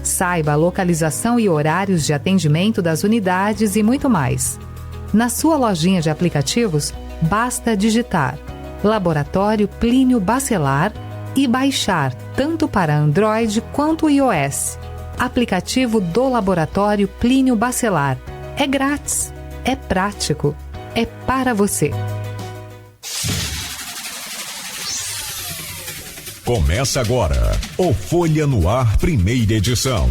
Saiba a localização e horários de atendimento das unidades e muito mais. Na sua lojinha de aplicativos, basta digitar Laboratório Plínio Bacelar e baixar tanto para Android quanto iOS. Aplicativo do Laboratório Plínio Bacelar. É grátis, é prático, é para você. Começa agora o Folha no Ar, primeira edição.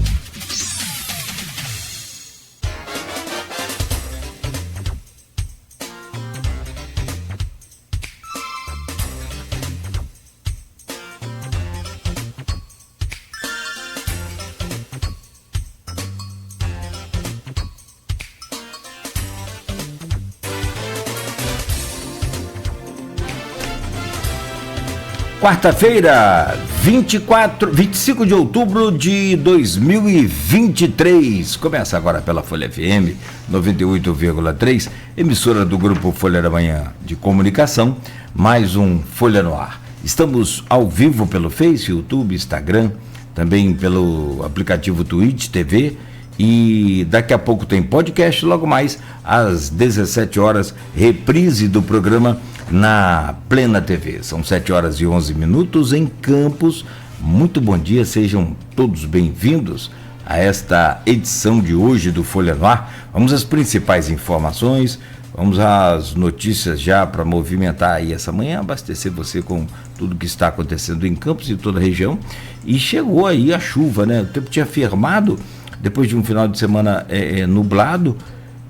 Quarta-feira, 25 de outubro de 2023. Começa agora pela Folha FM 98,3, emissora do Grupo Folha da Manhã de Comunicação, mais um Folha no Ar. Estamos ao vivo pelo Face, YouTube, Instagram, também pelo aplicativo Twitch TV e daqui a pouco tem podcast, logo mais às 17 horas, reprise do programa na Plena TV. São 7 horas e 11 minutos em Campos. Muito bom dia, sejam todos bem-vindos a esta edição de hoje do Folha no Ar. Vamos às principais informações, vamos às notícias já para movimentar aí essa manhã, abastecer você com tudo que está acontecendo em Campos e toda a região. E chegou aí a chuva, né? O tempo tinha firmado depois de um final de semana nublado.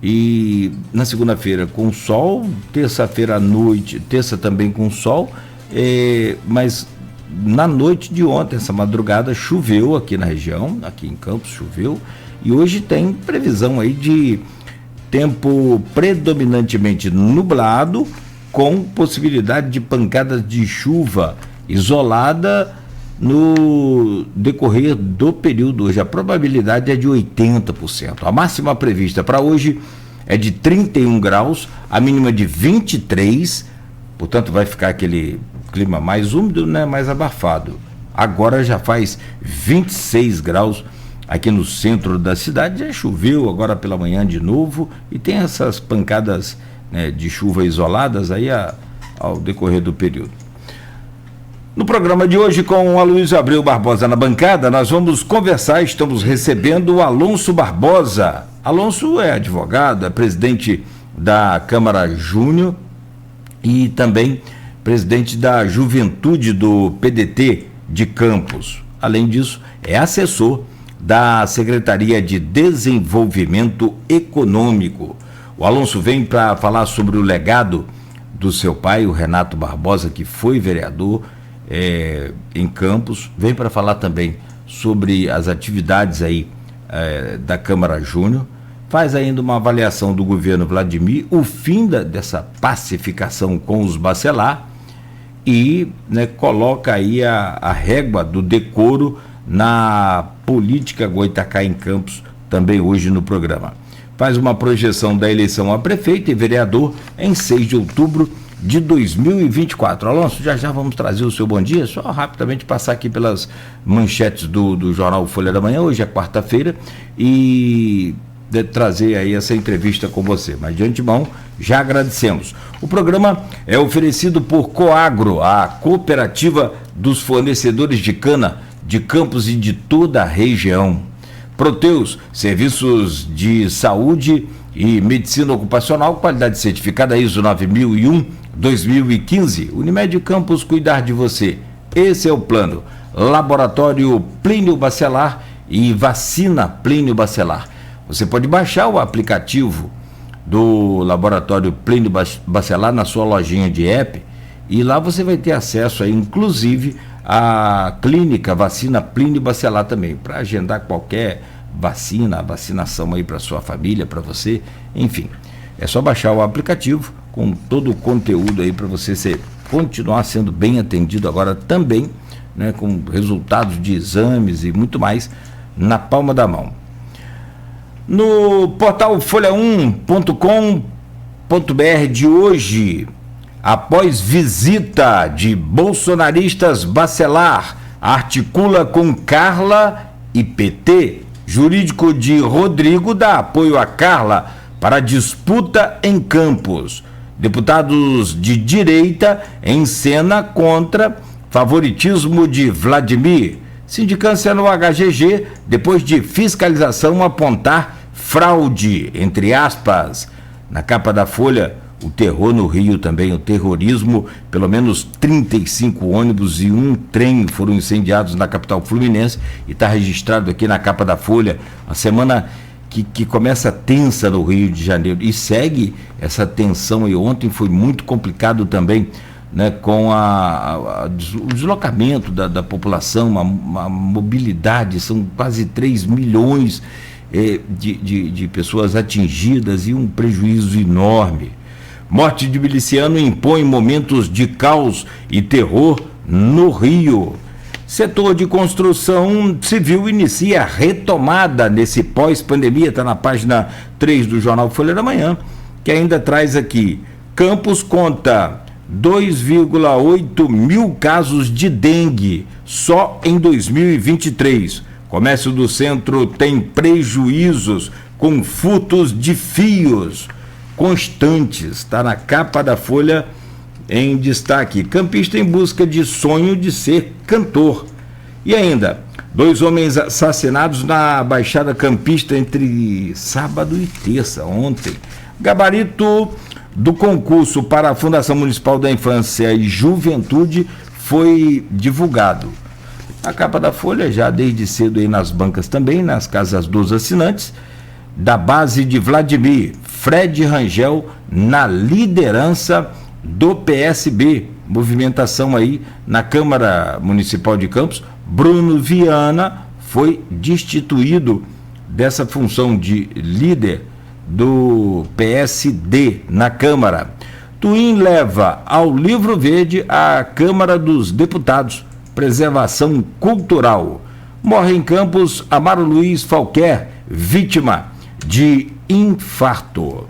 E na segunda-feira com sol, terça-feira à noite, terça também com sol, mas na noite de ontem, essa madrugada, choveu aqui na região, aqui em Campos choveu, e hoje tem previsão aí de tempo predominantemente nublado, com possibilidade de pancadas de chuva isolada no decorrer do período. Hoje a probabilidade é de 80%. A máxima prevista para hoje é de 31 graus, a mínima de 23, portanto vai ficar aquele clima mais úmido, né, mais abafado. Agora já faz 26 graus aqui no centro da cidade, já choveu agora pela manhã de novo e tem essas pancadas, né, de chuva isoladas aí ao decorrer do período. No programa de hoje, com o Aloysio Abreu Barbosa na bancada, nós vamos conversar, estamos recebendo o Alonso Barbosa. Alonso é advogado, é presidente da Câmara Júnior e também presidente da Juventude do PDT de Campos. Além disso, é assessor da Secretaria de Desenvolvimento Econômico. O Alonso vem para falar sobre o legado do seu pai, o Renato Barbosa, que foi vereador em Campos, vem para falar também sobre as atividades aí da Câmara Júnior, faz ainda uma avaliação do governo Vladimir, o fim dessa pacificação com os Bacelar e, né, coloca aí a régua do decoro na política Goitacá em Campos, também hoje no programa. Faz uma projeção da eleição a prefeito e vereador em 6 de outubro de 2024. Alonso, já vamos trazer o seu bom dia, só rapidamente passar aqui pelas manchetes do jornal Folha da Manhã. Hoje é quarta-feira e trazer aí essa entrevista com você, mas de antemão já agradecemos. O programa é oferecido por Coagro, a cooperativa dos fornecedores de cana de Campos e de toda a região. Proteus, serviços de saúde e medicina ocupacional, qualidade certificada ISO 9001/2015. Unimed Campos, cuidar de você. Esse é o plano. Laboratório Plínio Bacelar e vacina Plínio Bacelar. Você pode baixar o aplicativo do Laboratório Plínio Bacelar na sua lojinha de app e lá você vai ter acesso aí, inclusive, à clínica vacina Plínio Bacelar também, para agendar qualquer vacinação aí para sua família, para você, enfim. É só baixar o aplicativo com todo o conteúdo aí para você continuar sendo bem atendido agora também, né, com resultados de exames e muito mais na palma da mão. No portal folha1.com.br de hoje, após visita de bolsonaristas, Bacelar articula com Carla e PT. Jurídico de Rodrigo dá apoio a Carla para disputa em Campos. Deputados de direita em cena contra favoritismo de Vladimir. Sindicância no HGG, depois de fiscalização apontar fraude, entre aspas. Na capa da Folha, o terror no Rio também, o terrorismo, pelo menos 35 ônibus e um trem foram incendiados na capital fluminense e está registrado aqui na capa da Folha. A semana que começa tensa no Rio de Janeiro e segue essa tensão, e ontem foi muito complicado também, né, com o deslocamento da população, uma mobilidade, são quase 3 milhões de pessoas atingidas e um prejuízo enorme. Morte de miliciano impõe momentos de caos e terror no Rio. Setor de construção civil inicia retomada nesse pós-pandemia, está na página 3 do jornal Folha da Manhã, que ainda traz aqui: Campos conta 2,8 mil casos de dengue só em 2023. Comércio do centro tem prejuízos com furtos de fios constantes. Está na capa da Folha em destaque. Campista em busca de sonho de ser cantor. E ainda, 2 homens assassinados na Baixada Campista entre sábado e terça, ontem. Gabarito do concurso para a Fundação Municipal da Infância e Juventude foi divulgado. A capa da Folha, já desde cedo aí nas bancas também, nas casas dos assinantes, da base de Vladimir, Fred Rangel na liderança do PSB. Movimentação aí na Câmara Municipal de Campos. Bruno Viana foi destituído dessa função de líder do PSD na Câmara. Twin leva ao Livro Verde a Câmara dos Deputados. Preservação cultural. Morre em Campos Amaro Luiz Falquer, vítima de infarto.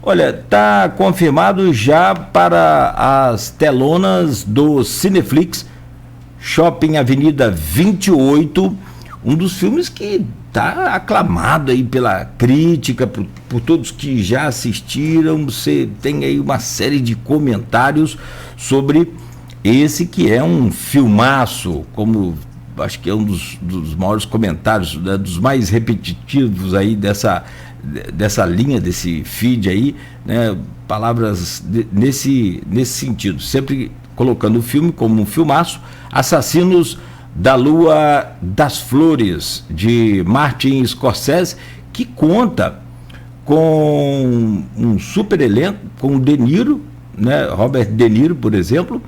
Olha, está confirmado já para as telonas do Cineflix, Shopping Avenida 28, um dos filmes que está aclamado aí pela crítica, por todos que já assistiram. Você tem aí uma série de comentários sobre esse que é um filmaço, como acho que é um dos maiores comentários, né, dos mais repetitivos aí dessa linha, desse feed aí, né, palavras nesse sentido, sempre colocando o filme como um filmaço. Assassinos da Lua das Flores, de Martin Scorsese, que conta com um super elenco, com o De Niro, né, Robert De Niro, por exemplo,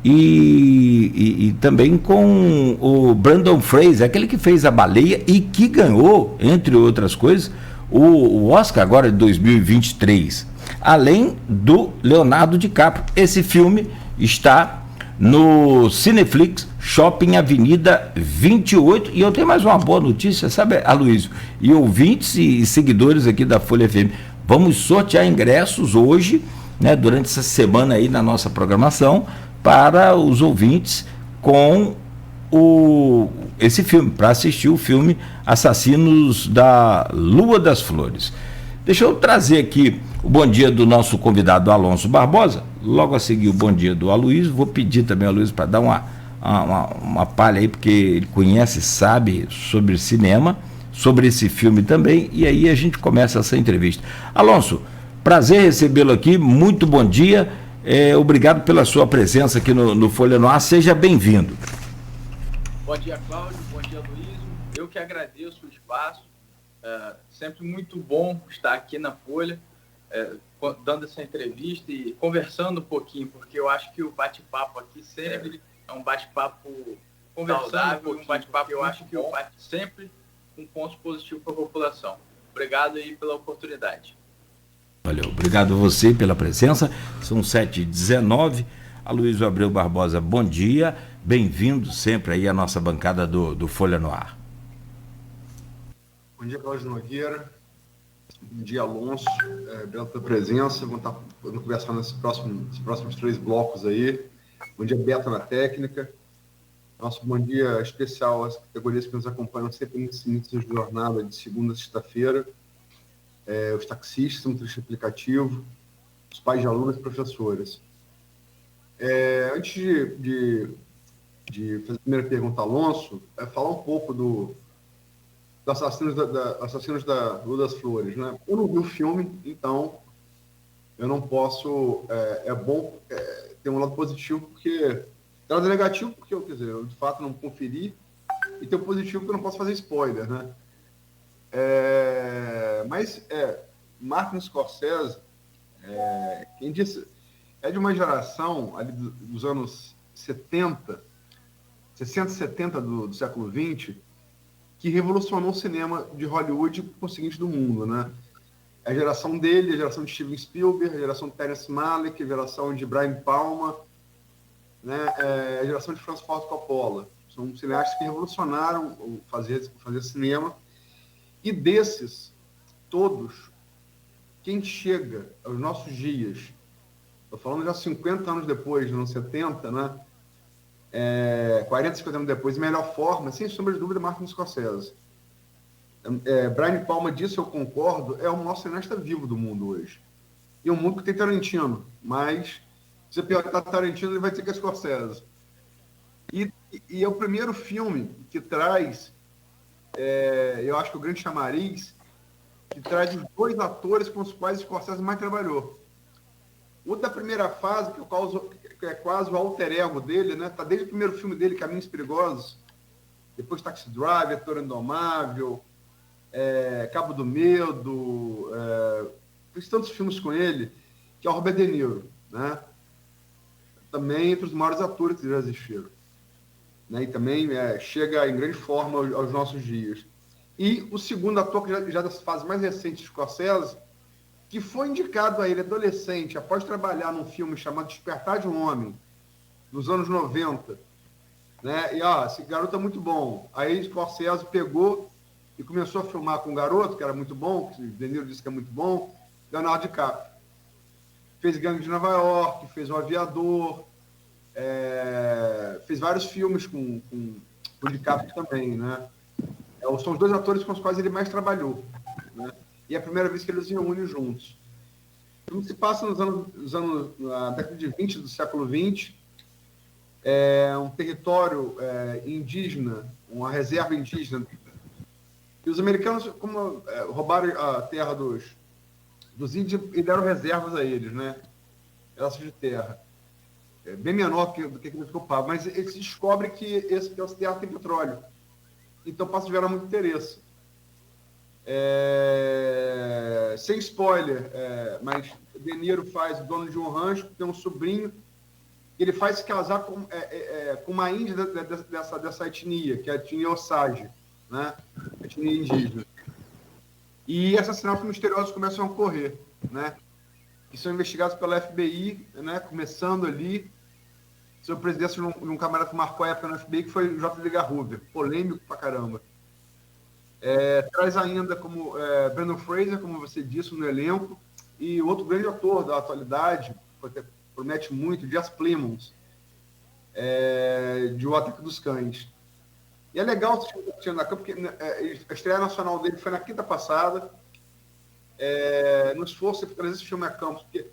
e também com o Brandon Fraser, aquele que fez A Baleia e que ganhou, entre outras coisas, o Oscar agora de 2023, além do Leonardo DiCaprio. Esse filme está no Cineflix, Shopping Avenida 28, e eu tenho mais uma boa notícia, sabe, Aloysio, e ouvintes e seguidores aqui da Folha FM, vamos sortear ingressos hoje, né, durante essa semana aí na nossa programação, para os ouvintes com esse filme, para assistir o filme Assassinos da Lua das Flores. Deixa eu trazer aqui o bom dia do nosso convidado Alonso Barbosa, logo a seguir o bom dia do Aloysio. Vou pedir também ao Aloysio para dar uma palha aí, porque ele conhece, sabe sobre cinema, sobre esse filme também, e aí a gente começa essa entrevista. Alonso, prazer recebê-lo aqui, muito bom dia. Obrigado pela sua presença aqui no Folha no Ar, seja bem-vindo. Bom dia, Cláudio, bom dia, Aloysio. Eu que agradeço o espaço, sempre muito bom estar aqui na Folha, dando essa entrevista e conversando um pouquinho, porque eu acho que o bate-papo aqui sempre é um bate-papo conversável, um bate-papo, eu acho que sempre com pontos positivos para a população. Obrigado aí pela oportunidade. Valeu, obrigado a você pela presença. São 7h19. Aloysio Abreu Barbosa, bom dia. Bem-vindo sempre aí à nossa bancada do Folha no Ar. Bom dia, Cláudio Nogueira. Bom dia, Alonso. Obrigado pela presença. Vamos conversar nesses próximos 3 blocos aí. Bom dia, Beto na técnica. Nosso bom dia especial às categorias que nos acompanham sempre nesse início de jornada, de segunda a sexta-feira. Os taxistas, motorista aplicativo, os pais de alunos e professores. Antes de fazer a primeira pergunta, Alonso, falar um pouco dos assassinos da Rua das Flores, né? Eu não vi o filme, então eu não posso... É bom ter um lado positivo, porque... Tem um lado negativo, porque eu de fato não conferi, e tem o positivo que eu não posso fazer spoiler, né? Mas Martin Scorsese, quem disse, é de uma geração ali dos anos 60, 60 e 70 do século XX, que revolucionou o cinema de Hollywood e, por conseguinte, do mundo, né? A geração dele, a geração de Steven Spielberg, a geração de Terrence Malick, a geração de Brian Palma, né? A geração de Francis Ford Coppola. São cineastas que revolucionaram o fazer cinema. E desses, todos, quem chega aos nossos dias, estou falando já 50 anos depois, nos anos 70, né? 40, 50 anos depois, melhor forma, sem sombra de dúvida, Martin Scorsese. Brian Palma, disso eu concordo, é o maior cineasta vivo do mundo hoje. E um mundo que tem Tarantino, mas se você perguntar Tarantino, ele vai dizer que é Scorsese. E é o primeiro filme que traz, eu acho que o grande chamariz, que traz os dois atores com os quais Scorsese mais trabalhou. O da primeira fase, que é quase o alter ego dele, né? Tá desde o primeiro filme dele, Caminhos Perigosos, depois Taxi Driver, Toro Indomável, Cabo do Medo, fiz tantos filmes com ele, que é o Robert De Niro, né? Também entre os maiores atores que já existiram, né? E também chega em grande forma aos nossos dias. E o segundo ator, que já das fases mais recentes de Scorsese, que foi indicado a ele adolescente, após trabalhar num filme chamado Despertar de um Homem, nos anos 90, né? E, esse garoto é muito bom. Aí Scorsese pegou e começou a filmar com um garoto, que era muito bom, que o De Niro disse que é muito bom, Leonardo DiCaprio. Fez Gangue de Nova York, fez O Aviador, fez vários filmes com o DiCaprio também, né? São os dois atores com os quais ele mais trabalhou, né? E é a primeira vez que eles se reúnem juntos. O filme se passa na década de 20 do século XX, um território indígena, uma reserva indígena. E os americanos, como roubaram a terra dos índios e deram reservas a eles, né? Pedaços de terra. Bem menor do que eles ocupavam, mas eles descobrem que esse terra tem petróleo. Então passa a gerar muito interesse. Sem spoiler, mas De Niro faz o dono de um rancho, tem um sobrinho, ele faz se casar com uma índia dessa etnia, que é a etnia Osage, né? A etnia indígena. E assassinatos misteriosos começam a ocorrer, né? Que são investigados pela FBI, né? Começando ali, sob a presidência de um camarada que marcou a época no FBI, que foi o J. Edgar Hoover, polêmico pra caramba. Traz ainda como Brendan Fraser, como você disse, no elenco, e outro grande ator da atualidade, promete muito, Jesse Plemons, de O Ataque dos Cães. E é legal assistir na campo, porque a estreia nacional dele foi na quinta passada, no esforço de trazer esse filme a campo, porque,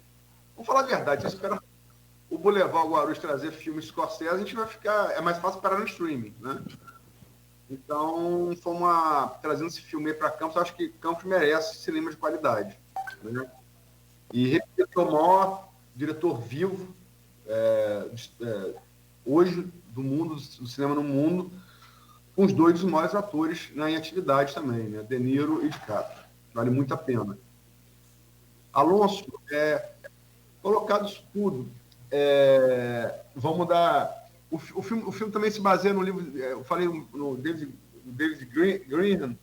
vamos falar a verdade, se espera o Boulevard Guarulhos trazer filmes Scorsese, a gente vai ficar, é mais fácil parar no streaming, né? Então, fomos trazendo esse filme para Campos. Acho que Campos merece cinema de qualidade, né? E repito, o maior diretor vivo hoje do mundo, do cinema no mundo, com os dois maiores atores, né, em atividade também, né? De Niro e DiCaprio. Vale muito a pena. Alonso, colocado isso tudo, vamos dar... O filme também se baseia no livro, eu falei no David Greenham,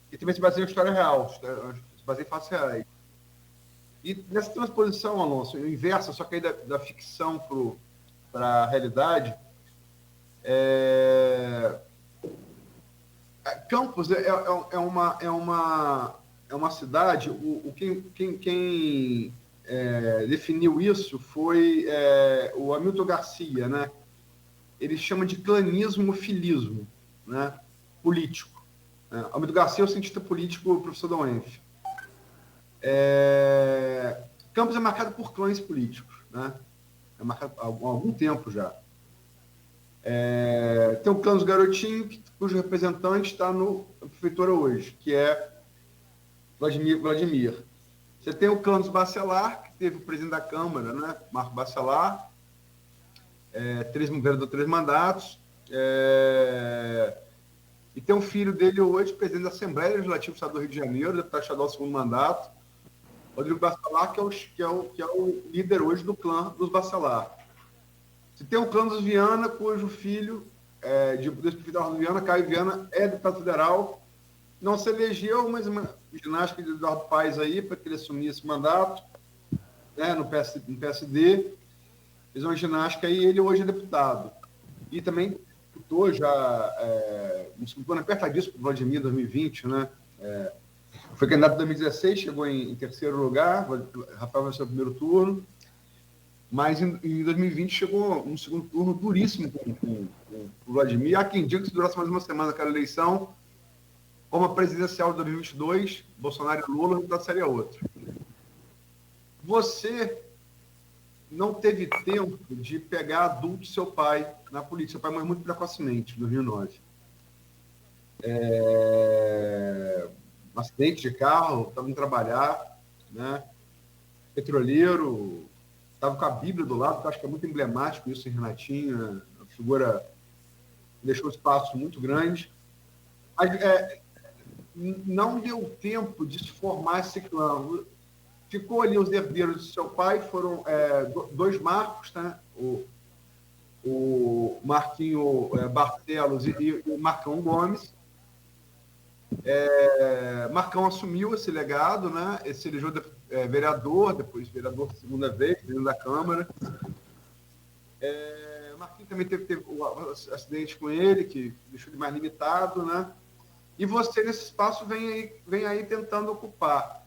que também se baseia em história real, se baseia em fatos reais. E nessa transposição, Alonso, inversa, só que aí da ficção para a realidade, Campos é uma cidade, quem definiu isso foi o Hamilton Garcia, né? ele chama de clanismo-filismo, né, político. Almeida Garcia é o cientista político, professor da UENF. Campos é marcado por clãs políticos, né? É marcado há algum tempo já. Tem o clã dos Garotinhos, cujo representante está na prefeitura hoje, que é Vladimir. Você tem o clã dos Bacelar, que teve o presidente da Câmara, né? Marco Bacelar, vereador 3 mandatos, e tem um filho dele hoje, presidente da Assembleia Legislativa do Estado do Rio de Janeiro, deputado estadual 2º mandato, Rodrigo Bacelar, que é o líder hoje do clã dos Bacelar. Você tem o clã dos Viana, cujo filho, do ex-prefeito da Viana, Caio Viana, é deputado federal, não se elegeu, mas uma ginástica de Eduardo Paes aí, para que ele assumisse esse mandato, né, no PSD, fez uma ginástica aí, ele hoje é deputado. E também disputou disputou apertadíssimo para o Vladimir em 2020, né? Foi candidato em 2016, chegou em terceiro lugar, Rafael venceu o primeiro turno, mas em 2020 chegou um segundo turno duríssimo com o Vladimir. Há quem diga que se durasse mais uma semana aquela eleição, como a presidencial de 2022, Bolsonaro e Lula, o resultado seria outro. Você não teve tempo de pegar adulto seu pai na política. Seu pai morreu muito precocemente, em 2009. Um acidente de carro, estava indo trabalhar, né? Petroleiro, estava com a Bíblia do lado, que eu acho que é muito emblemático isso em Renatinho, uma figura que deixou espaço muito grande. Mas, não deu tempo de se formar esse clã. Ficou ali os herdeiros do seu pai, foram 2 Marcos, né? O Marquinho Barcelos e o Marcão Gomes. Marcão assumiu esse legado, né? Se elegeu vereador, depois vereador segunda vez, presidente da Câmara. Marquinho também teve um acidente com ele, que deixou ele mais limitado, né? E você, nesse espaço, vem aí tentando ocupar.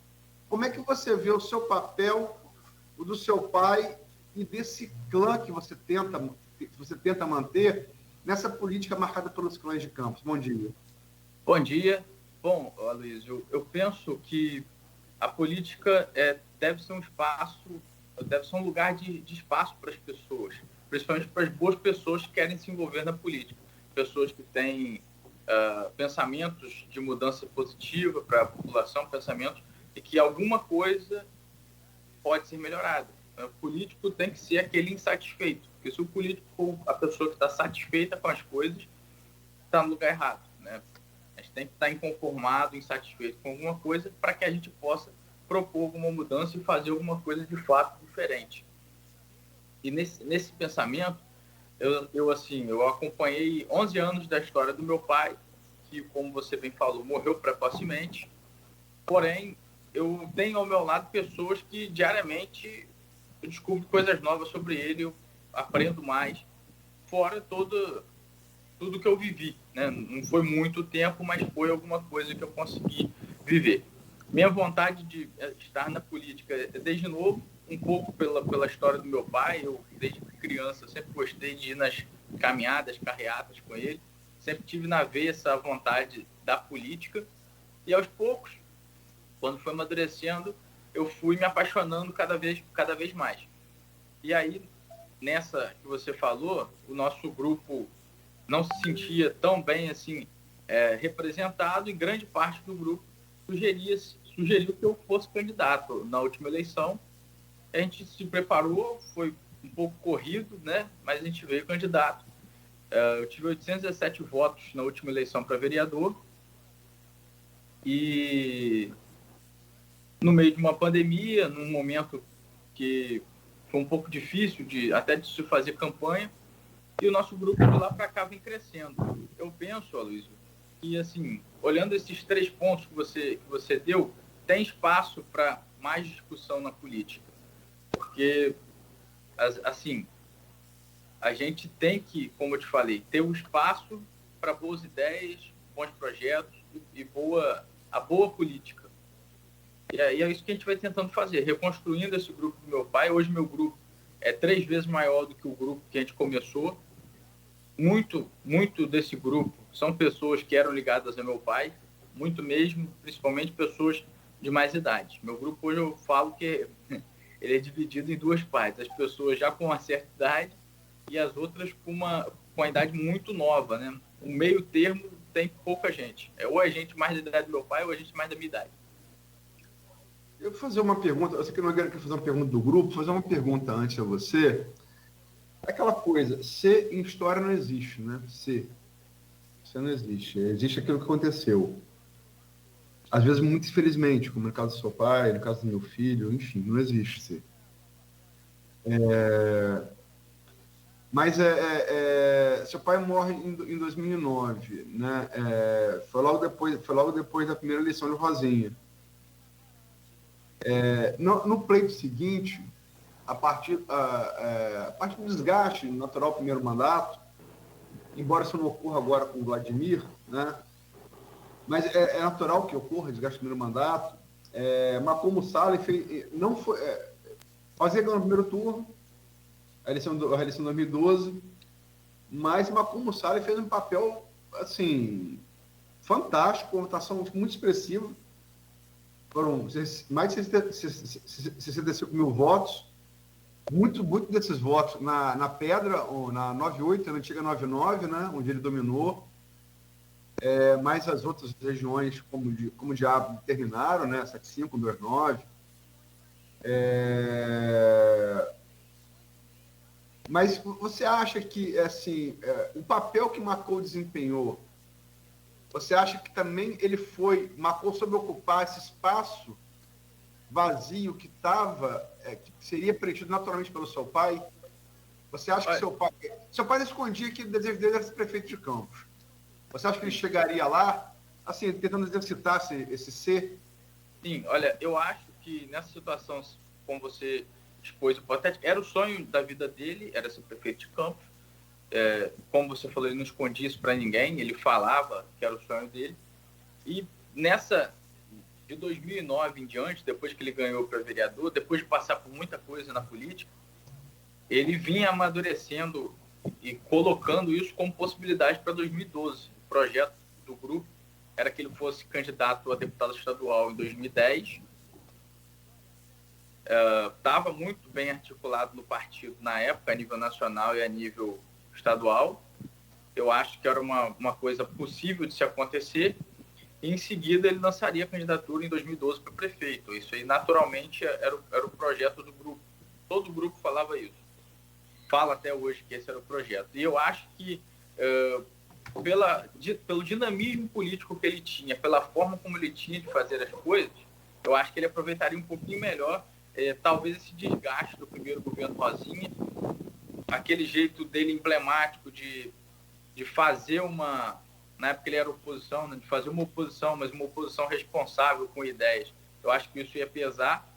Como é que você vê o seu papel, o do seu pai e desse clã que você tenta manter nessa política marcada pelos clãs de Campos? Bom dia. Bom dia. Bom, Aloysio, eu penso que a política deve ser um lugar de espaço para as pessoas, principalmente para as boas pessoas que querem se envolver na política, pessoas que têm pensamentos de mudança positiva para a população, pensamentos de que alguma coisa pode ser melhorada. O político tem que ser aquele insatisfeito, porque se o político for a pessoa que está satisfeita com as coisas, está no lugar errado, né? A gente tem que estar inconformado, insatisfeito com alguma coisa para que a gente possa propor alguma mudança e fazer alguma coisa de fato diferente. E nesse pensamento, eu acompanhei 11 anos da história do meu pai, que, como você bem falou, morreu precocemente. Porém, eu tenho ao meu lado pessoas que diariamente eu descubro coisas novas sobre ele, eu aprendo mais, fora tudo que eu vivi, né? Não foi muito tempo, mas foi alguma coisa que eu consegui viver. Minha vontade de estar na política é desde novo, um pouco pela história do meu pai. Eu, desde criança, sempre gostei de ir nas caminhadas, carreatas com ele. Sempre tive na veia essa vontade da política. E, aos poucos, quando foi amadurecendo, eu fui me apaixonando cada vez mais. E aí, nessa que você falou, o nosso grupo não se sentia tão bem assim representado, e grande parte do grupo sugeriu que eu fosse candidato na última eleição. A gente se preparou, foi um pouco corrido, né? Mas a gente veio candidato. Eu tive 817 votos na última eleição para vereador, e no meio de uma pandemia, num momento que foi um pouco difícil até de se fazer campanha, e o nosso grupo de lá para cá vem crescendo. Eu penso, Aloysio, que, assim, olhando esses 3 pontos que você deu, tem espaço para mais discussão na política. Porque, assim, a gente tem que, como eu te falei, ter um espaço para boas ideias, bons projetos e a boa política. E é isso que a gente vai tentando fazer, reconstruindo esse grupo do meu pai. Hoje meu grupo é 3 vezes maior do que o grupo que a gente começou. muito desse grupo são pessoas que eram ligadas ao meu pai, muito mesmo, principalmente pessoas de mais idade. Meu grupo hoje eu falo que ele é dividido em duas partes, as pessoas já com uma certa idade e as outras com uma idade muito nova, né? O meio termo tem pouca gente. Ou a gente mais da idade do meu pai ou a gente mais da minha idade. Eu vou fazer uma pergunta, eu sei que não quero fazer uma pergunta do grupo, fazer uma pergunta antes a você. Aquela coisa, ser em história não existe, né? Ser não existe. Existe aquilo que aconteceu. Às vezes, muito infelizmente, como no caso do seu pai, no caso do meu filho, enfim, não existe ser. Mas seu pai morre em 2009, né? Foi logo depois da primeira eleição de Rosinha. No pleito seguinte, a partir do desgaste natural do primeiro mandato, embora isso não ocorra agora com o Vladimir, né? Mas é natural que ocorra desgaste do primeiro mandato. Macomo Salles não foi. Rosinha ganhou no primeiro turno, a eleição de 2012, mas Macomo Salles fez um papel assim fantástico, uma votação muito expressiva. Foram mais de 65 mil votos. Muito desses votos na Pedra, ou na 98, na antiga 99, né, onde ele dominou. Mais as outras regiões, como Diabo, terminaram, né, 75, 29. Mas você acha que assim, o papel que Macou desempenhou, você acha que também Macou soube ocupar esse espaço vazio que que seria preenchido naturalmente pelo seu pai? Você acha que seu pai escondia que o desejo dele era ser prefeito de Campos? Você acha que ele chegaria lá, assim, tentando exercitar esse ser? Sim, olha, eu acho que nessa situação, como você expôs hipotético, era o sonho da vida dele, era ser prefeito de Campos. Como você falou, ele não escondia isso para ninguém, ele falava que era o sonho dele. E de 2009 em diante, depois que ele ganhou para vereador, depois de passar por muita coisa na política, ele vinha amadurecendo e colocando isso como possibilidade para 2012. O projeto do grupo era que ele fosse candidato a deputado estadual em 2010. Estava muito bem articulado no partido na época, a nível nacional e a nível estadual. Eu acho que era uma coisa possível de se acontecer. E em seguida ele lançaria a candidatura em 2012 para prefeito. Isso aí naturalmente era o projeto do grupo. Todo o grupo falava isso. Fala até hoje que esse era o projeto. E eu acho que pelo dinamismo político que ele tinha, pela forma como ele tinha de fazer as coisas, eu acho que ele aproveitaria um pouquinho melhor talvez esse desgaste do primeiro governo Rosinha, aquele jeito dele emblemático de fazer na época ele era oposição, né, de fazer uma oposição, mas uma oposição responsável com ideias. Eu acho que isso ia pesar,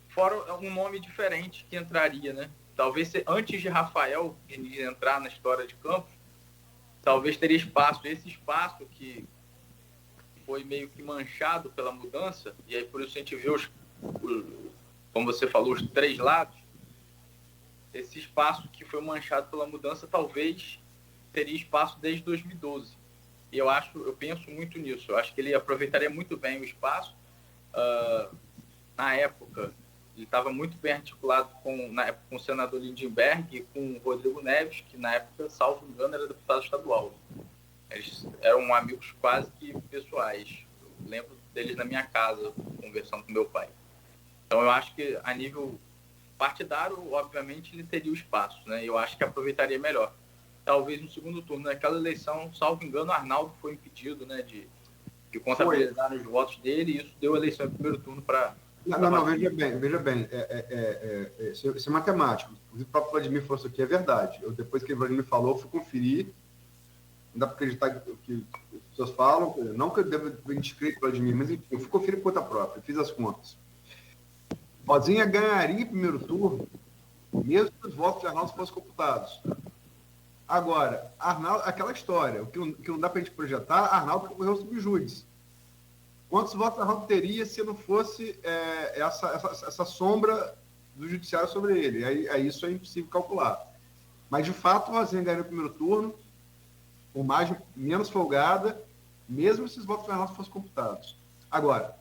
fora um nome diferente que entraria, né? Talvez antes de Rafael Diniz entrar na história de Campos, talvez teria espaço. Esse espaço que foi meio que manchado pela mudança, e aí por isso a gente vê como você falou, os três lados, esse espaço que foi manchado pela mudança talvez teria espaço desde 2012. E eu penso muito nisso. Eu acho que ele aproveitaria muito bem o espaço. Na época, ele estava muito bem articulado com o senador Lindenberg e com o Rodrigo Neves, que na época, salvo engano, era deputado estadual. Eles eram amigos quase que pessoais. Eu lembro deles na minha casa, conversando com meu pai. Então, eu acho que a nível partidário, obviamente, ele teria o espaço, né? Eu acho que aproveitaria melhor. Talvez no segundo turno, naquela eleição, salvo engano, o Arnaldo foi impedido, né, de contabilizar os votos dele, e isso deu a eleição em primeiro turno para... Não, veja bem. Isso é matemático. O próprio Vladimir falou isso aqui, é verdade. Depois que o Vladimir falou, eu fui conferir. Não dá para acreditar que as pessoas falam. Não que eu deva inscrever o Vladimir, mas enfim, eu fui conferir por conta própria, fiz as contas. Rosinha ganharia em primeiro turno, mesmo que os votos de Arnaldo fossem computados. Agora, Arnaldo, aquela história, o que não dá para a gente projetar, Arnaldo correu sob júdice. Quantos votos Arnaldo teria se não fosse essa sombra do judiciário sobre ele? Aí isso é impossível calcular. Mas, de fato, a Rosinha ganhou no primeiro turno, por margem menos folgada, mesmo se os votos do Arnaldo fossem computados. Agora,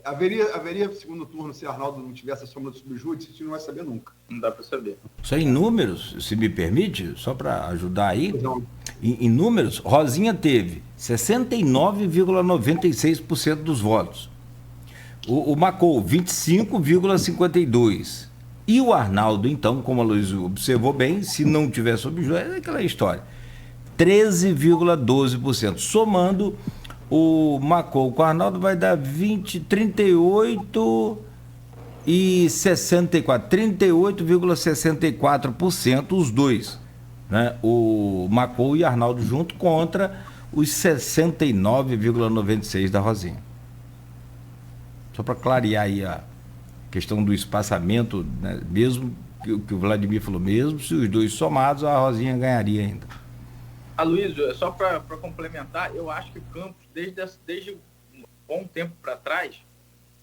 haveria segundo turno se Arnaldo não tivesse a sombra do subjúdice? A gente não vai saber nunca. Não dá para saber. Só em números, se me permite, só para ajudar aí, Não. em números, Rosinha teve 69,96% dos votos. O Macou, 25,52%. E o Arnaldo, então, como a Luiz observou bem, se não tivesse subjúdice, é aquela história, 13,12%. Somando o Macou com o Arnaldo vai dar 38,64%, os dois, né? O Macou e Arnaldo junto contra os 69,96% da Rosinha. Só para clarear aí a questão do espaçamento, né? Mesmo que o Vladimir falou, mesmo se os dois somados, a Rosinha ganharia ainda. Aloysio, só para complementar, eu acho que o Campos, desde um bom tempo para trás,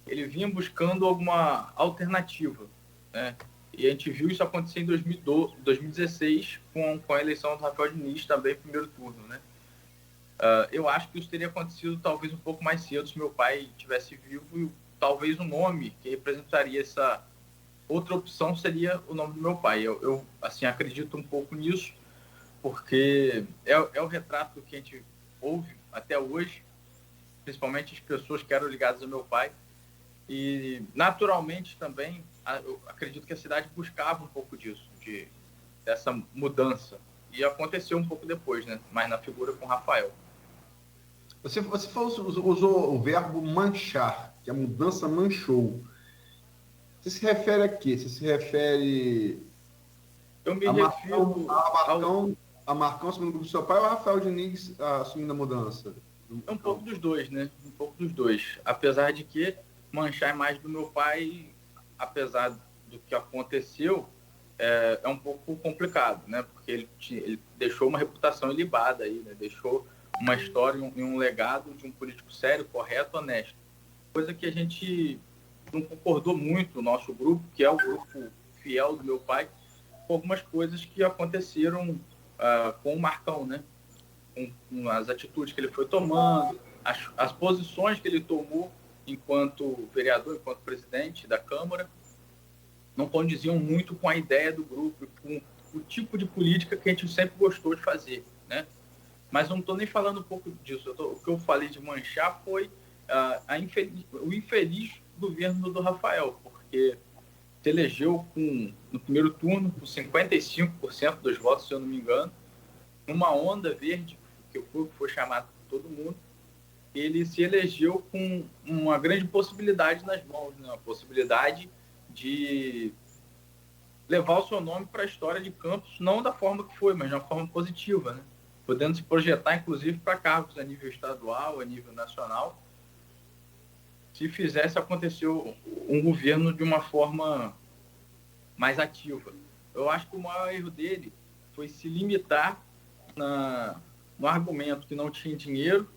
ele vinha buscando alguma alternativa, né? E a gente viu isso acontecer em 2016 com a eleição do Rafael Diniz, também primeiro turno, né? Eu acho que isso teria acontecido talvez um pouco mais cedo se meu pai estivesse vivo, e talvez o nome que representaria essa outra opção seria o nome do meu pai. Eu assim, acredito um pouco nisso, porque é o retrato que a gente ouve até hoje, principalmente as pessoas que eram ligadas ao meu pai, e naturalmente também eu acredito que a cidade buscava um pouco disso, dessa mudança, e aconteceu um pouco depois, né? Mas na figura com o Rafael. Você usou o verbo manchar, que a mudança manchou. Você se refere a quê? Você se refere Eu me refiro a Marcão assumindo o grupo do seu pai ou a Rafael Diniz assumindo a mudança? É um pouco dos dois, né? Um pouco dos dois. Apesar de que manchar é mais do meu pai, apesar do que aconteceu, é um pouco complicado, né? Porque ele deixou uma reputação ilibada aí, né? Deixou uma história e um legado de um político sério, correto, honesto. Coisa que a gente não concordou muito no nosso grupo, que é o grupo fiel do meu pai, com algumas coisas que aconteceram com o Marcão, né? Com as atitudes que ele foi tomando, as posições que ele tomou enquanto vereador, enquanto presidente da Câmara, não condiziam muito com a ideia do grupo, com o tipo de política que a gente sempre gostou de fazer, né? Mas não estou nem falando um pouco disso. O que eu falei de manchar foi o infeliz governo do Rafael, porque se elegeu no primeiro turno com 55% dos votos, se eu não me engano, numa onda verde, que foi chamado por todo mundo. Ele se elegeu com uma grande possibilidade nas mãos, né? Uma possibilidade de levar o seu nome para a história de Campos, não da forma que foi, mas de uma forma positiva, né? Podendo se projetar, inclusive, para cargos a nível estadual, a nível nacional, se fizesse acontecer um governo de uma forma mais ativa. Eu acho que o maior erro dele foi se limitar no argumento que não tinha dinheiro,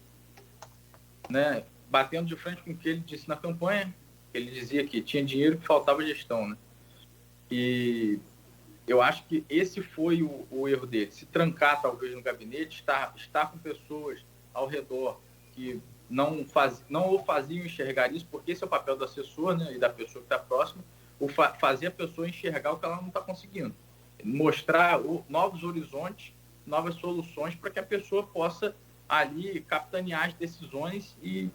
né, batendo de frente com o que ele disse na campanha. Ele dizia que tinha dinheiro e que faltava gestão, né? E eu acho que esse foi o erro dele. Se trancar, talvez, no gabinete, estar com pessoas ao redor que não o faziam enxergar isso, porque esse é o papel do assessor, né, e da pessoa que está próxima, fazer a pessoa enxergar o que ela não está conseguindo. Mostrar novos horizontes, novas soluções para que a pessoa possa ali capitanear as decisões e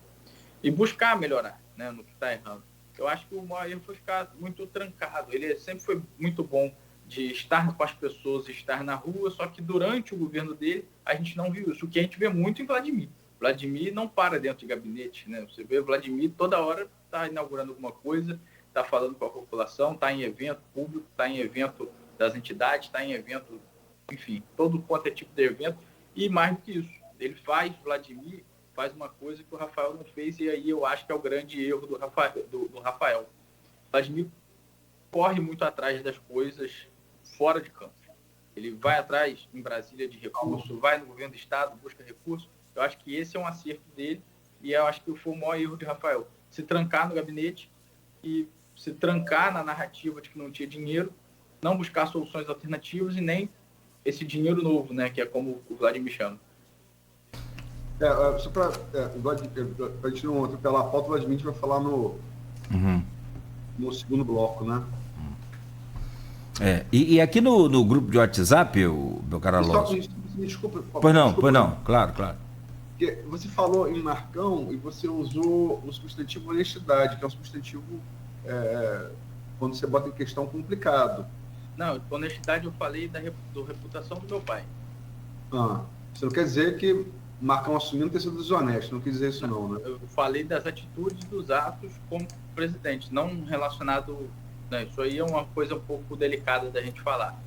buscar melhorar, né, no que está errando. Eu acho que o maior erro foi ficar muito trancado. Ele sempre foi muito bom de estar com as pessoas, estar na rua, só que durante o governo dele a gente não viu isso, o que a gente vê muito em Vladimir. Vladimir não para dentro de gabinete, né? Você vê Vladimir toda hora está inaugurando alguma coisa, está falando com a população, está em evento público, está em evento das entidades, está em evento, enfim, todo quanto é tipo de evento, e mais do que isso, Vladimir faz uma coisa que o Rafael não fez, e aí eu acho que é o grande erro do Rafael. Vladimir corre muito atrás das coisas fora de campo. Ele vai atrás em Brasília de recurso, vai no governo do estado, busca recurso. Eu acho que esse é um acerto dele, e eu acho que foi o maior erro de Rafael. Se trancar no gabinete e se trancar na narrativa de que não tinha dinheiro não buscar soluções alternativas e nem esse dinheiro novo, né, que é como o Vladimir chama. Só para a gente não atropelar a pauta, o Vladimir vai falar no segundo bloco, né? E aqui no grupo de WhatsApp, meu caro Alonso... Desculpa. Pois não, claro. Porque você falou em Marcão e você usou o substantivo honestidade, que é um substantivo, quando você bota em questão, complicado. Não, honestidade eu falei da reputação do meu pai. Isso não quer dizer que Marcão assumindo ter sido desonesto, não quis dizer isso não, né? Eu falei das atitudes dos atos como presidente, não relacionado... Né, isso aí é uma coisa um pouco delicada da gente falar.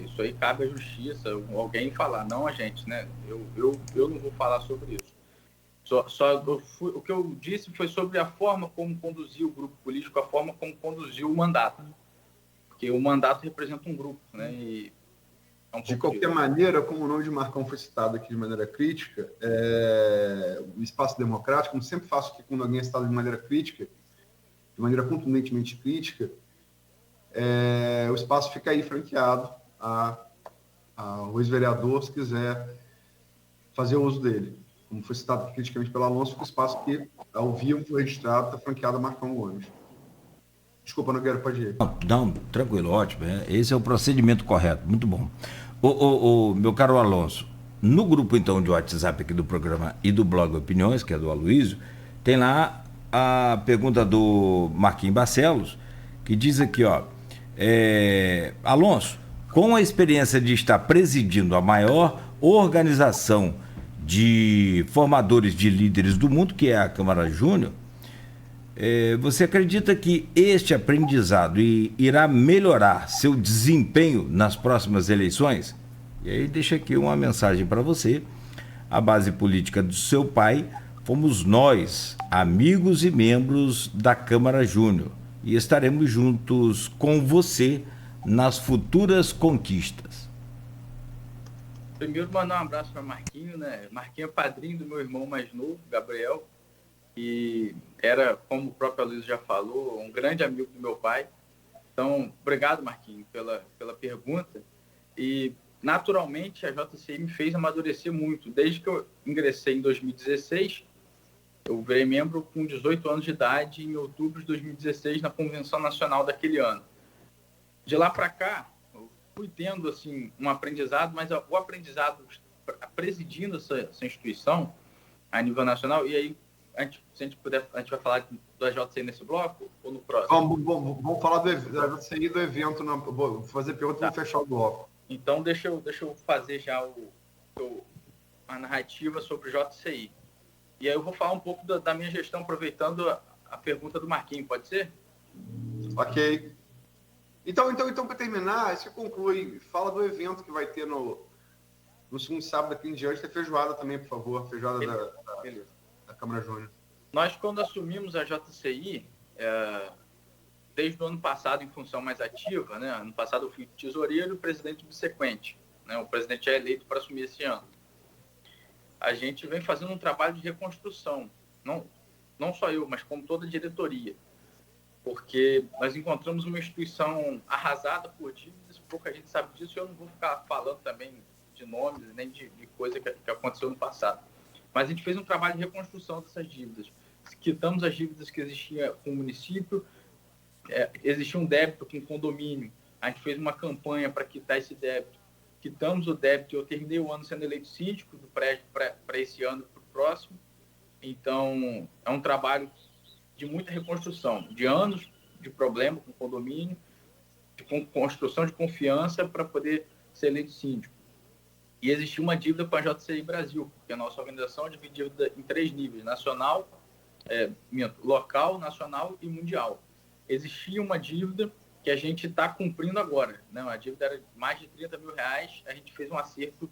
Isso aí cabe à justiça, alguém falar, não a gente, né? Eu não vou falar sobre isso. O que eu disse foi sobre a forma como conduziu o grupo político, a forma como conduziu o mandato. Porque o mandato representa um grupo, né? E de qualquer maneira, como o nome de Marcão foi citado aqui de maneira crítica, o espaço democrático, como sempre faço aqui quando alguém é citado de maneira crítica, de maneira contundentemente crítica, o espaço fica aí franqueado ao ex-vereador, se quiser fazer uso dele. Como foi citado aqui criticamente pelo Alonso, o espaço que, ao vivo, foi registrado, está franqueado a Marcão Gomes. Desculpa, Nogueira, pode ir. Não, tranquilo, ótimo. Esse é o procedimento correto, muito bom. Meu caro Alonso, no grupo, então, de WhatsApp aqui do programa e do blog Opiniões, que é do Aloysio, tem lá a pergunta do Marquinhos Barcelos, que diz aqui, Alonso, com a experiência de estar presidindo a maior organização de formadores de líderes do mundo, que é a Câmara Júnior, você acredita que este aprendizado irá melhorar seu desempenho nas próximas eleições? E aí deixa aqui uma mensagem para você. A base política do seu pai fomos nós, amigos e membros da Câmara Júnior, e estaremos juntos com você nas futuras conquistas. Primeiro, mandar um abraço para Marquinho, né? Marquinho é padrinho do meu irmão mais novo, Gabriel, e era, como o próprio Aloysio já falou, um grande amigo do meu pai. Então, obrigado, Marquinho, pela pergunta. E, naturalmente, a JCI me fez amadurecer muito. Desde que eu ingressei em 2016, eu virei membro com 18 anos de idade, em outubro de 2016, na Convenção Nacional daquele ano. De lá para cá, eu fui tendo assim, um aprendizado, mas o aprendizado presidindo essa instituição a nível nacional, e aí, se a gente puder, a gente vai falar da JCI nesse bloco ou no próximo? Vamos falar da JCI do evento, vou fazer pergunta e vou fechar o bloco. Então, deixa eu fazer já a narrativa sobre o JCI. E aí eu vou falar um pouco da minha gestão, aproveitando a pergunta do Marquinhos, pode ser? Ok. Então para terminar, você conclui, fala do evento que vai ter no segundo sábado aqui em diante, tem feijoada também, por favor, feijoada da Câmara Júnior. Nós, quando assumimos a JCI, desde o ano passado, em função mais ativa, né? Ano passado eu fui tesoureiro e presidente subsequente, né? O presidente é eleito para assumir esse ano. A gente vem fazendo um trabalho de reconstrução, não só eu, mas como toda a diretoria, porque nós encontramos uma instituição arrasada por dívidas, pouca gente sabe disso, e eu não vou ficar falando também de nomes, nem de coisa que aconteceu no passado. Mas a gente fez um trabalho de reconstrução dessas dívidas. Quitamos as dívidas que existiam com o município, existia um débito com o condomínio, a gente fez uma campanha para quitar esse débito, quitamos o débito, eu terminei o ano sendo eleito síndico do prédio para esse ano e para o próximo. Então, é um trabalho de muita reconstrução, de anos de problema com o condomínio, de construção de confiança para poder ser eleito síndico. E existia uma dívida com a JCI Brasil, porque a nossa organização é dividida em 3 níveis, nacional, local, nacional e mundial. Existia uma dívida que a gente está cumprindo agora, né? A dívida era de mais de R$30 mil, a gente fez um acerto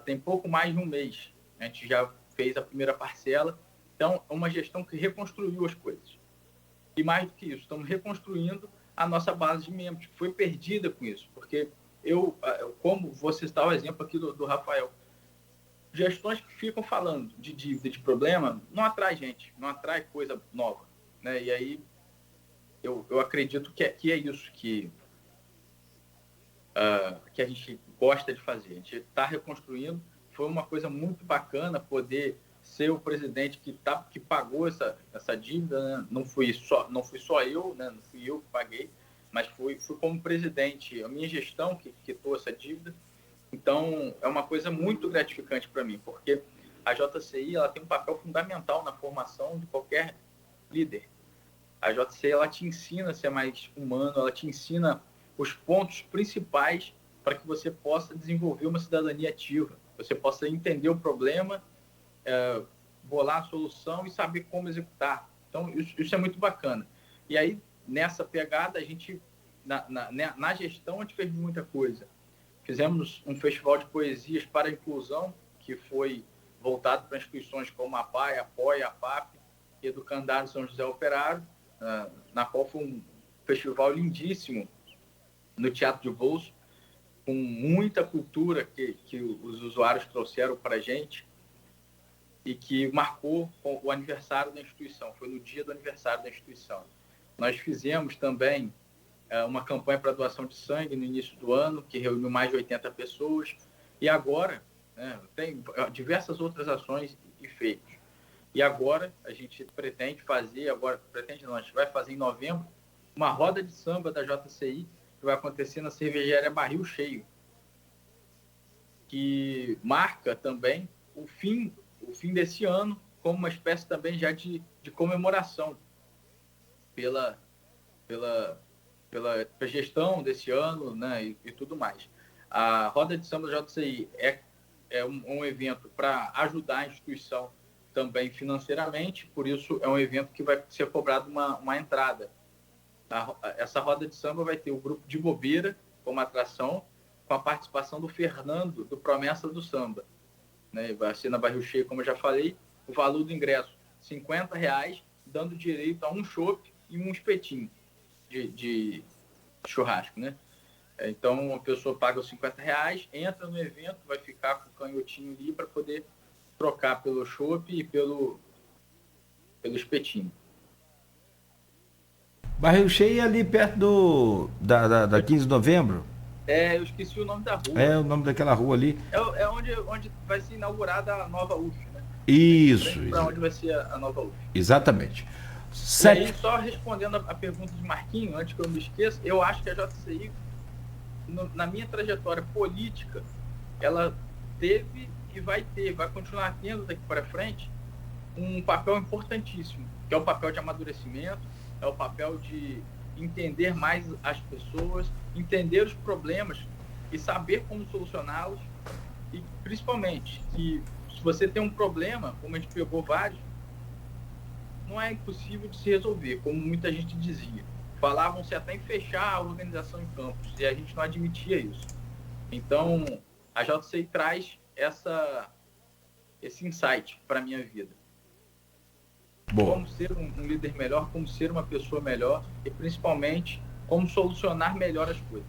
tem pouco mais de um mês. A gente já fez a primeira parcela, então é uma gestão que reconstruiu as coisas. E mais do que isso, estamos reconstruindo a nossa base de membros, que foi perdida com isso, porque como você está o exemplo aqui do Rafael, gestões que ficam falando de dívida, de problema, não atrai gente, não atrai coisa nova, né? E aí eu acredito que é isso, que que a gente gosta de fazer. A gente está reconstruindo. Foi uma coisa muito bacana poder ser o presidente que pagou essa dívida, né? Não fui só eu, né? Não fui eu que paguei, mas fui como presidente, a minha gestão que quitou essa dívida. Então, é uma coisa muito gratificante para mim, porque a JCI ela tem um papel fundamental na formação de qualquer líder. A JCI ela te ensina a ser mais humano, ela te ensina os pontos principais para que você possa desenvolver uma cidadania ativa, você possa entender o problema, bolar a solução e saber como executar. Então, isso é muito bacana. E aí, nessa pegada, a gente, na gestão, a gente fez muita coisa. Fizemos um festival de poesias para a inclusão, que foi voltado para instituições como a APAI, a APOI, a APAP, Educandário São José Operário, na qual foi um festival lindíssimo no Teatro de Bolso, com muita cultura que os usuários trouxeram para a gente e que marcou o aniversário da instituição, foi no dia do aniversário da instituição. Nós fizemos também uma campanha para doação de sangue no início do ano, que reuniu mais de 80 pessoas, e agora tem diversas outras ações e feitos. E agora a gente pretende fazer, a gente vai fazer em novembro, uma roda de samba da JCI, que vai acontecer na cervejaria Barril Cheio, que marca também o fim desse ano, como uma espécie também já de comemoração pela gestão desse ano, né, e tudo mais. A Roda de Samba da JCI é um evento para ajudar a instituição também financeiramente, por isso é um evento que vai ser cobrado uma entrada. Essa Roda de Samba vai ter o grupo de bobeira como atração, com a participação do Fernando, do Promessa do Samba. Né? Vai ser na Barril Cheio, como eu já falei, o valor do ingresso R$50, dando direito a um chopp e um espetinho de churrasco, né? Então, a pessoa paga os R$50, entra no evento, vai ficar com o canhotinho ali para poder trocar pelo chopp e pelo espetinho. Barril Cheio ali perto da 15 de novembro. Eu esqueci o nome da rua. É o nome daquela rua ali. É onde vai ser inaugurada a nova UF, né? Isso. Para onde vai ser a nova UF. Exatamente. E aí, só respondendo a pergunta de Marquinho, antes que eu me esqueça, eu acho que a JCI, na minha trajetória política, ela teve e vai continuar tendo daqui para frente um papel importantíssimo, que é o papel de amadurecimento, é o papel de entender mais as pessoas, entender os problemas e saber como solucioná-los, e principalmente que se você tem um problema, como a gente pegou vários, não é impossível de se resolver, como muita gente dizia. Falavam-se até em fechar a organização em campos, e a gente não admitia isso. Então, a JCI traz esse insight para a minha vida. Boa. Como ser um líder melhor, como ser uma pessoa melhor e, principalmente, como solucionar melhor as coisas.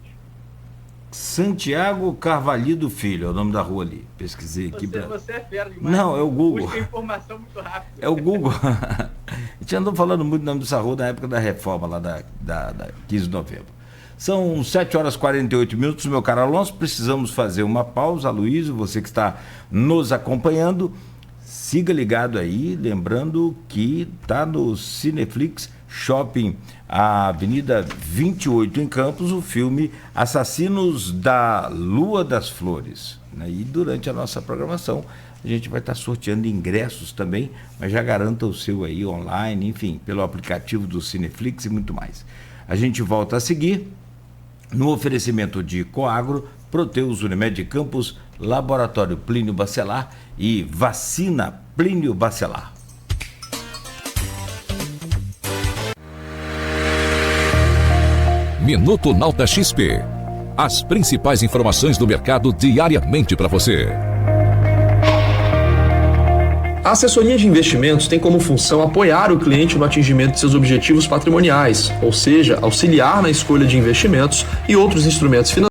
Santiago Carvalho Filho é o nome da rua ali. Pesquisei aqui. Você é fera demais. Não, é o Google. Busca informação muito rápido. É o Google. A gente andou falando muito do nome dessa rua na época da reforma lá da 15 de novembro. São 7h48, meu caro Alonso. Precisamos fazer uma pausa. Luiz, você que está nos acompanhando, siga ligado aí. Lembrando que está no Cineflix Shopping, a Avenida 28 em Campos, o filme Assassinos da Lua das Flores. E durante a nossa programação a gente vai estar sorteando ingressos também, mas já garanta o seu aí online, enfim, pelo aplicativo do Cineflix e muito mais. A gente volta a seguir no oferecimento de Coagro, Proteus Unimed Campos, Laboratório Plínio Bacelar e Vacina Plínio Bacelar. Minuto Nauta XP. As principais informações do mercado diariamente para você. A assessoria de investimentos tem como função apoiar o cliente no atingimento de seus objetivos patrimoniais, ou seja, auxiliar na escolha de investimentos e outros instrumentos financeiros